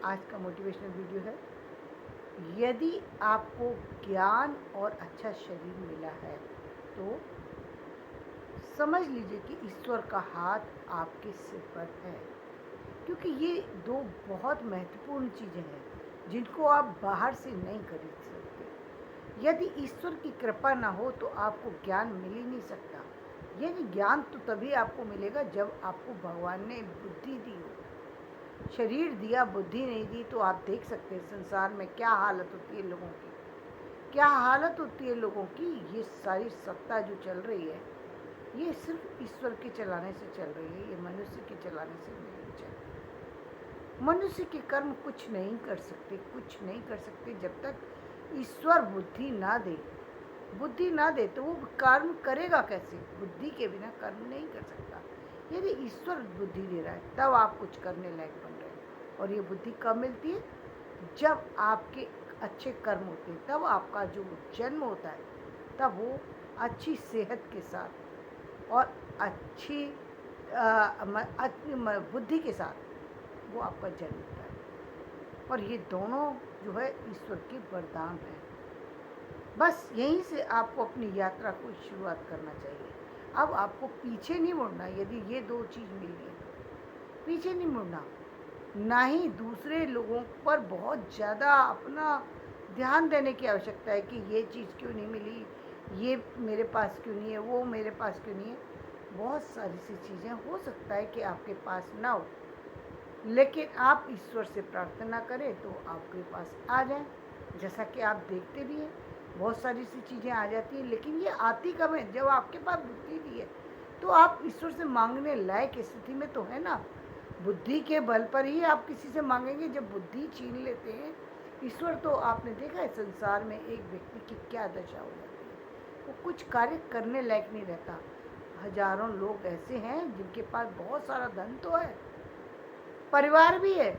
आज का motivational video है। यदि आपको ज्ञान और अच्छा शरीर मिला है तो समझ लीजिए कि ईश्वर का हाथ आपके सिर पर है, क्योंकि ये दो बहुत महत्वपूर्ण चीज़ें हैं जिनको आप बाहर से नहीं खरीद सकते। यदि ईश्वर की कृपा ना हो तो आपको ज्ञान मिल ही नहीं सकता। यदि ज्ञान तो तभी आपको मिलेगा जब आपको भगवान ने बुद्धि दी हो। शरीर दिया, बुद्धि नहीं दी, तो आप देख सकते हैं संसार में क्या हालत होती है लोगों की, क्या हालत होती है लोगों की। ये सारी सत्ता जो चल रही है ये सिर्फ ईश्वर के चलाने से चल रही है, ये मनुष्य के चलाने से नहीं चल रही। मनुष्य के कर्म कुछ नहीं कर सकते, कुछ नहीं कर सकते जब तक ईश्वर बुद्धि ना दे। बुद्धि ना दे तो वो कर्म करेगा कैसे? बुद्धि के बिना कर्म नहीं कर सकता। यदि ईश्वर बुद्धि दे रहा है तब आप कुछ करने लायक बन रहे हैं। और ये बुद्धि कब मिलती है? जब आपके अच्छे कर्म होते हैं, तब आपका जो जन्म होता है तब वो अच्छी सेहत के साथ और अच्छी बुद्धि के साथ वो आपका जन्म होता है। और ये दोनों जो है ईश्वर के वरदान हैं। बस यहीं से आपको अपनी यात्रा को शुरुआत करना चाहिए। अब आपको पीछे नहीं मुड़ना। यदि ये दो चीज़ मिल गई तो पीछे नहीं मुड़ना, ना ही दूसरे लोगों पर बहुत ज़्यादा अपना ध्यान देने की आवश्यकता है कि ये चीज़ क्यों नहीं मिली, ये मेरे पास क्यों नहीं है, वो मेरे पास क्यों नहीं है। बहुत सारी सी चीज़ें हो सकता है कि आपके पास ना हो, लेकिन आप ईश्वर से प्रार्थना करें तो आपके पास आ जाए। जैसा कि आप देखते भी हैं बहुत सारी सी चीज़ें आ जाती हैं, लेकिन ये आती कब है? जब आपके पास बुद्धि भी है तो आप ईश्वर से मांगने लायक स्थिति में तो है ना। बुद्धि के बल पर ही आप किसी से मांगेंगे। जब बुद्धि छीन लेते हैं ईश्वर, तो आपने देखा है संसार में एक व्यक्ति की क्या दशा हो जाती है, वो कुछ कार्य करने लायक नहीं रहता। हजारों लोग ऐसे हैं जिनके पास बहुत सारा धन तो है, परिवार भी है,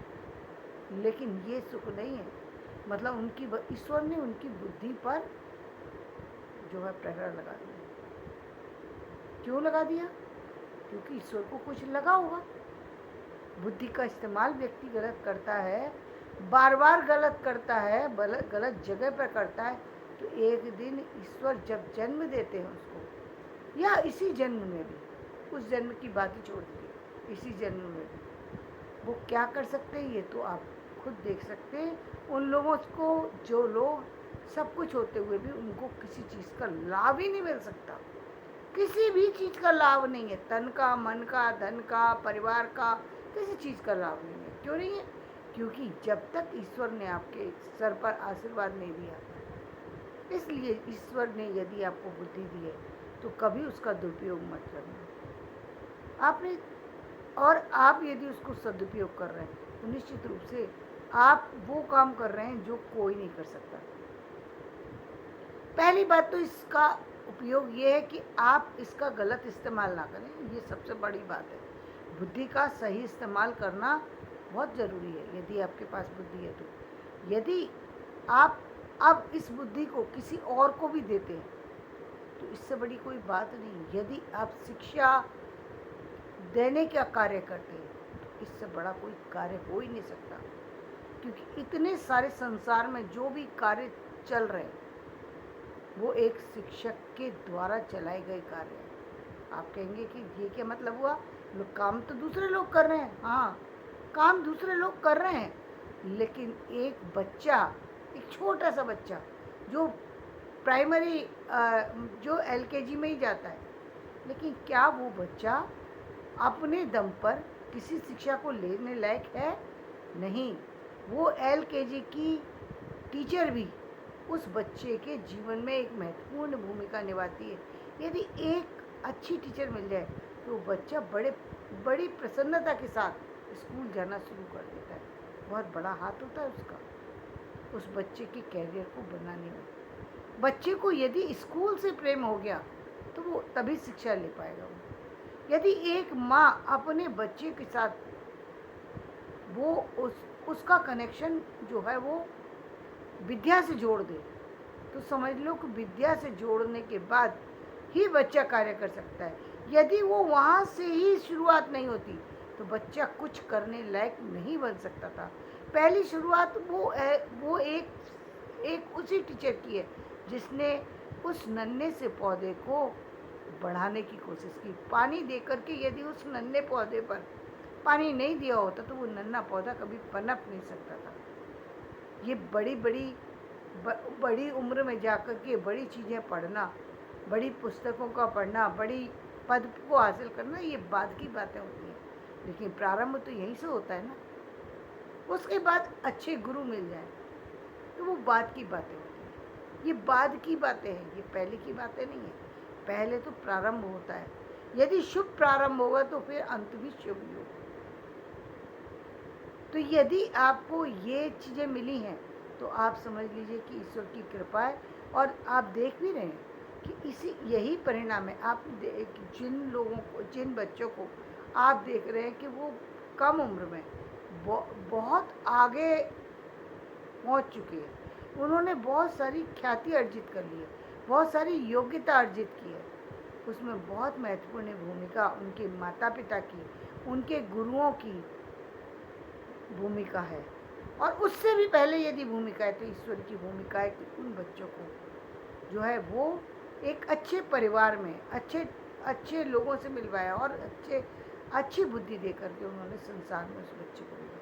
लेकिन ये सुख नहीं है। मतलब उनकी ईश्वर ने उनकी बुद्धि पर जो है प्रहर लगा दिया। क्यों लगा दिया? क्योंकि ईश्वर को कुछ लगा होगा। बुद्धि का इस्तेमाल व्यक्ति गलत करता है, बार बार गलत करता है, गलत जगह पर करता है, तो एक दिन ईश्वर जब जन्म देते हैं उसको, या इसी जन्म में भी, उस जन्म की बात ही छोड़ दीजिए, इसी जन्म में भी वो क्या कर सकते हैं ये तो आप खुद देख सकते हैं। उन लोगों को जो लोग सब कुछ होते हुए भी उनको किसी चीज़ का लाभ ही नहीं मिल सकता, किसी भी चीज़ का लाभ नहीं है। तन का, मन का, धन का, परिवार का, किसी चीज़ का लाभ नहीं है। क्यों नहीं है? क्योंकि जब तक ईश्वर ने आपके सर पर आशीर्वाद नहीं दिया। इसलिए ईश्वर ने यदि आपको बुद्धि दी है तो कभी उसका दुरुपयोग मत करना। आपने और आप यदि उसको सदुपयोग कर रहे हैं तो निश्चित रूप से आप वो काम कर रहे हैं जो कोई नहीं कर सकता। पहली बात तो इसका उपयोग ये है कि आप इसका गलत इस्तेमाल ना करें, ये सबसे बड़ी बात है। बुद्धि का सही इस्तेमाल करना बहुत ज़रूरी है यदि आपके पास बुद्धि है तो। यदि आप अब इस बुद्धि को किसी और को भी देते हैं तो इससे बड़ी कोई बात नहीं। यदि आप शिक्षा देने का कार्य करते हैं तो इससे बड़ा कोई कार्य हो ही नहीं सकता, क्योंकि इतने सारे संसार में जो भी कार्य चल रहे हैं वो एक शिक्षक के द्वारा चलाए गए कार्य हैं। आप कहेंगे कि ये क्या मतलब हुआ? काम तो दूसरे लोग कर रहे हैं। हाँ, काम दूसरे लोग कर रहे हैं, लेकिन एक बच्चा, एक छोटा सा बच्चा जो प्राइमरी जो एलकेजी में ही जाता है, लेकिन क्या वो बच्चा अपने दम पर किसी शिक्षा को लेने लायक है? नहीं। वो एलकेजी की टीचर भी उस बच्चे के जीवन में एक महत्वपूर्ण भूमिका निभाती है। यदि एक अच्छी टीचर मिल जाए तो बच्चा बड़ी प्रसन्नता के साथ स्कूल जाना शुरू कर देता है। बहुत बड़ा हाथ होता है उसका उस बच्चे के कैरियर को बनाने में। बच्चे को यदि स्कूल से प्रेम हो गया तो वो तभी शिक्षा ले पाएगा। वो यदि एक माँ अपने बच्चे के साथ वो उसका कनेक्शन जो है वो विद्या से जोड़ दे तो समझ लो कि विद्या से जोड़ने के बाद ही बच्चा कार्य कर सकता है। यदि वो वहाँ से ही शुरुआत नहीं होती तो बच्चा कुछ करने लायक नहीं बन सकता था। पहली शुरुआत वो एक उसी टीचर की है जिसने उस नन्हे से पौधे को बढ़ाने की कोशिश की। पानी दे करके यदि उस नन्हे पौधे पर पानी नहीं दिया होता तो वो नन्हा पौधा कभी पनप नहीं सकता था। ये बड़ी उम्र में जाकर के बड़ी चीज़ें पढ़ना, बड़ी पुस्तकों का पढ़ना, बड़ी पद को हासिल करना, ये बाद की बातें होती हैं, लेकिन प्रारंभ तो यहीं से होता है ना। उसके बाद अच्छे गुरु मिल जाए तो वो बाद की बातें होती हैं। ये बाद की बातें हैं, ये पहले की बातें नहीं है। पहले तो प्रारंभ होता है। यदि शुभ प्रारंभ होगा तो फिर अंत भी शुभ ही होगा। तो यदि आपको ये चीज़ें मिली हैं तो आप समझ लीजिए कि ईश्वर की कृपा है, और आप देख भी रहे हैं कि यही परिणाम है। आप जिन बच्चों को आप देख रहे हैं कि वो कम उम्र में बहुत आगे पहुंच चुके हैं, उन्होंने बहुत सारी ख्याति अर्जित कर ली है, बहुत सारी योग्यता अर्जित की है। उसमें बहुत महत्वपूर्ण भूमिका उनके माता पिता की, उनके गुरुओं की भूमिका है, और उससे भी पहले यदि भूमिका है तो ईश्वर की भूमिका है कि उन बच्चों को जो है वो एक अच्छे परिवार में अच्छे लोगों से मिलवाया, और अच्छी बुद्धि दे करके उन्होंने संसार में उस बच्चे को मिला।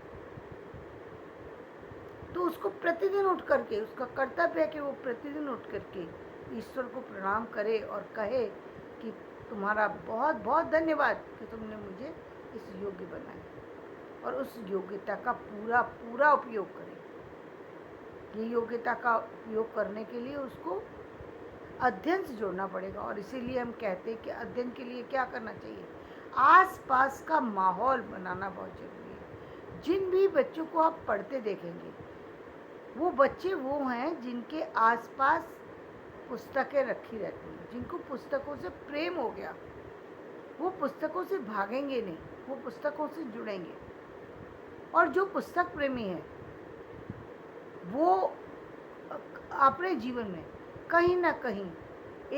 तो उसको प्रतिदिन उठ करके, उसका कर्तव्य है कि वो प्रतिदिन उठ करके ईश्वर को प्रणाम करे और कहे कि तुम्हारा बहुत बहुत धन्यवाद कि तुमने मुझे इस योग्य बनाया, और उस योग्यता का पूरा उपयोग करें। ये योग्यता का उपयोग करने के लिए उसको अध्ययन से जोड़ना पड़ेगा, और इसीलिए हम कहते हैं कि अध्ययन के लिए क्या करना चाहिए, आसपास का माहौल बनाना बहुत जरूरी है। जिन भी बच्चों को आप पढ़ते देखेंगे वो बच्चे वो हैं जिनके आसपास पुस्तकें रखी रहती हैं, जिनको पुस्तकों से प्रेम हो गया। वो पुस्तकों से भागेंगे नहीं, वो पुस्तकों से जुड़ेंगे। और जो पुस्तक प्रेमी है वो अपने जीवन में कहीं ना कहीं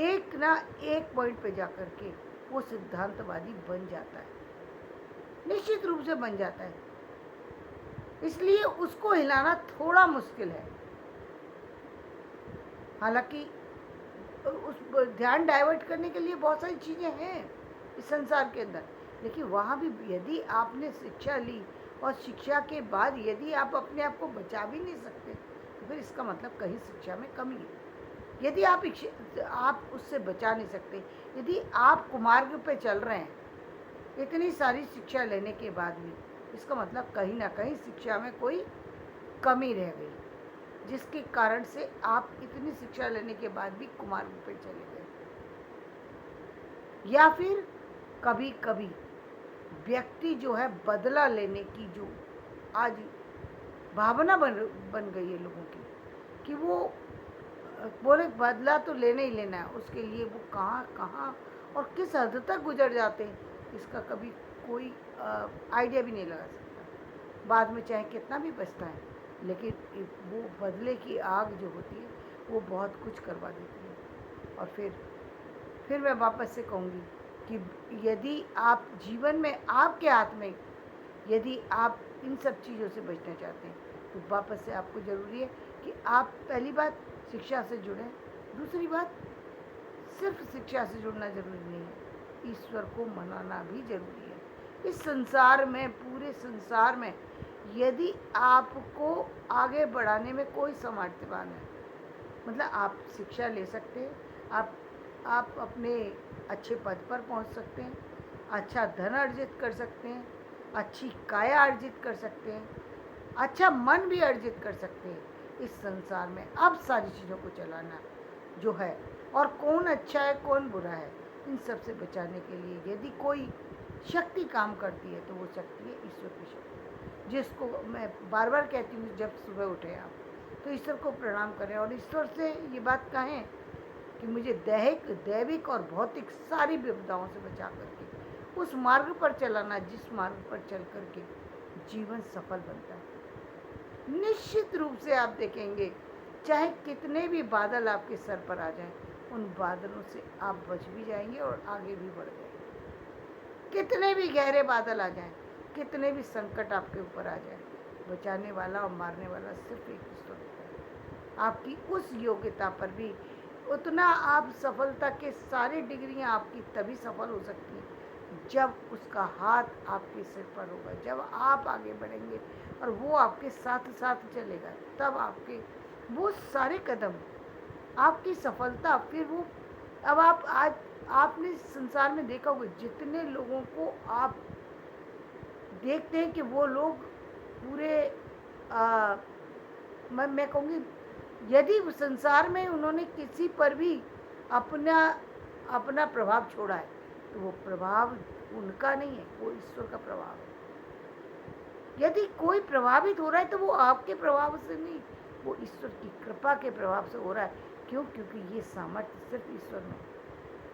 एक ना एक पॉइंट पे जाकर के वो सिद्धांतवादी बन जाता है, निश्चित रूप से बन जाता है। इसलिए उसको हिलाना थोड़ा मुश्किल है। हालांकि उस ध्यान डाइवर्ट करने के लिए बहुत सारी चीज़ें हैं इस संसार के अंदर, लेकिन वहाँ भी यदि आपने शिक्षा ली और शिक्षा के बाद यदि आप अपने आप को बचा भी नहीं सकते तो फिर इसका मतलब कहीं शिक्षा में कमी है। यदि आप उससे बचा नहीं सकते, यदि आप कुमार्ग पे चल रहे हैं इतनी सारी शिक्षा लेने के बाद भी, इसका मतलब कहीं ना कहीं शिक्षा में कोई कमी रह गई, जिसके कारण से आप इतनी शिक्षा लेने के बाद भी कुमार्ग पे चले गए। या फिर कभी कभी व्यक्ति जो है बदला लेने की जो आज भावना बन गई है लोगों की, कि वो बोले बदला तो लेना ही लेना है, उसके लिए वो कहाँ और किस हद तक गुजर जाते हैं इसका कभी कोई आइडिया भी नहीं लगा सकता। बाद में चाहे कितना भी पछताए, लेकिन वो बदले की आग जो होती है वो बहुत कुछ करवा देती है। और फिर मैं वापस से कहूँगी कि यदि आप जीवन में आपके हाथ में, यदि आप इन सब चीज़ों से बचना चाहते हैं तो वापस से आपको ज़रूरी है कि आप पहली बात शिक्षा से जुड़ें। दूसरी बात, सिर्फ शिक्षा से जुड़ना ज़रूरी नहीं है, ईश्वर को मनाना भी ज़रूरी है। इस संसार में, पूरे संसार में यदि आपको आगे बढ़ाने में कोई सामर्थ्यवान है, मतलब आप शिक्षा ले सकते हैं, आप अपने अच्छे पद पर पहुंच सकते हैं, अच्छा धन अर्जित कर सकते हैं, अच्छी काया अर्जित कर सकते हैं, अच्छा मन भी अर्जित कर सकते हैं। इस संसार में अब सारी चीज़ों को चलाना जो है, और कौन अच्छा है कौन बुरा है, इन सब से बचाने के लिए यदि कोई शक्ति काम करती है तो वो शक्ति है ईश्वर की शक्ति, जिसको मैं बार बार कहती हूँ, जब सुबह उठे आप तो ईश्वर को प्रणाम करें और ईश्वर से ये बात कहें कि मुझे दैविक और भौतिक सारी विपदाओं से बचा करके उस मार्ग पर चलाना जिस मार्ग पर चल करके जीवन सफल बनता है। निश्चित रूप से आप देखेंगे चाहे कितने भी बादल आपके सर पर आ जाएं, उन बादलों से आप बच भी जाएंगे और आगे भी बढ़ जाएंगे। कितने भी गहरे बादल आ जाएं, कितने भी संकट आपके ऊपर आ जाए, बचाने वाला और मारने वाला सिर्फ एक ईश्वर होता है। आपकी उस योग्यता पर भी उतना आप सफलता के सारी डिग्रियां आपकी तभी सफल हो सकती हैं जब उसका हाथ आपके सिर पर होगा, जब आप आगे बढ़ेंगे और वो आपके साथ साथ चलेगा, तब आपके वो सारे कदम आपकी सफलता फिर वो। अब आप आज आपने संसार में देखा होगा जितने लोगों को आप देखते हैं कि वो लोग पूरे आ, मैं कहूँगी यदि संसार में उन्होंने किसी पर भी अपना अपना प्रभाव छोड़ा है तो वो प्रभाव उनका नहीं है, वो ईश्वर का प्रभाव है। यदि कोई प्रभावित हो रहा है तो वो आपके प्रभाव से नहीं, वो ईश्वर की कृपा के प्रभाव से हो रहा है। क्यों? क्योंकि ये सामर्थ्य सिर्फ ईश्वर में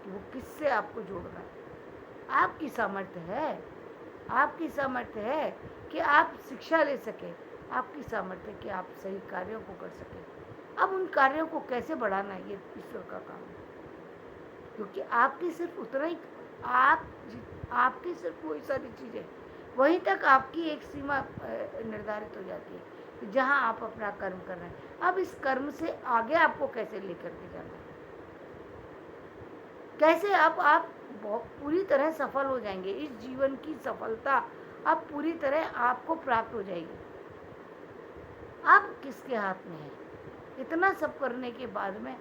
कि वो किससे आपको जोड़ रहा है। आपकी सामर्थ्य है, आपकी सामर्थ्य है कि आप शिक्षा ले सकें, आपकी सामर्थ्य है कि आप सही कार्यों को कर सकें। अब उन कार्यों को कैसे बढ़ाना है ये ईश्वर का काम है, क्योंकि आपकी सिर्फ उतना ही आप आपकी सिर्फ वही सारी चीज़ें, वहीं तक आपकी एक सीमा निर्धारित हो जाती है जहाँ आप अपना कर्म कर रहे हैं। अब इस कर्म से आगे आपको कैसे लेकर के जाना है, कैसे अब आप पूरी तरह सफल हो जाएंगे, इस जीवन की सफलता अब पूरी तरह आपको प्राप्त हो जाएगी। अब किसके हाथ में है? इतना सब करने के बाद में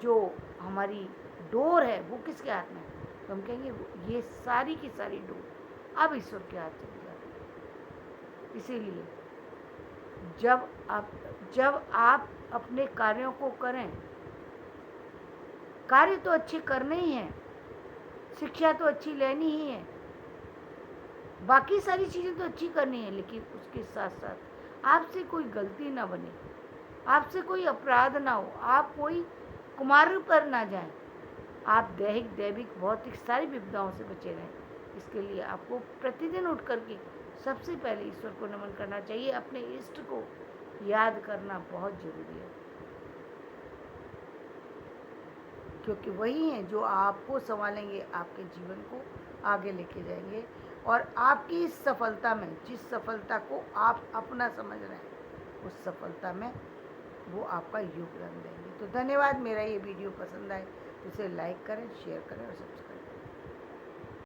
जो हमारी डोर है वो किसके हाथ में है? तो हम कहेंगे ये सारी की सारी डोर अब ईश्वर के हाथ चली जाती है। इसीलिए जब आप अपने कार्यों को करें, कार्य तो अच्छे करने ही हैं, शिक्षा तो अच्छी लेनी ही है, बाकी सारी चीज़ें तो अच्छी करनी है, लेकिन उसके साथ साथ आपसे कोई गलती ना बने, आपसे कोई अपराध ना हो, आप कोई कुमार्ग पर ना जाएं, आप दैहिक दैविक भौतिक सारी विपदाओं से बचे रहें। इसके लिए आपको प्रतिदिन उठ करके सबसे पहले ईश्वर को नमन करना चाहिए। अपने इष्ट को याद करना बहुत जरूरी है, क्योंकि वही हैं जो आपको संभालेंगे, आपके जीवन को आगे लेके जाएंगे और आपकी इस सफलता में, जिस सफलता को आप अपना समझ रहे हैं, उस सफलता में वो आपका योगदान देंगे। तो धन्यवाद। मेरा ये वीडियो पसंद आए तो इसे लाइक करें, शेयर करें और सब्सक्राइब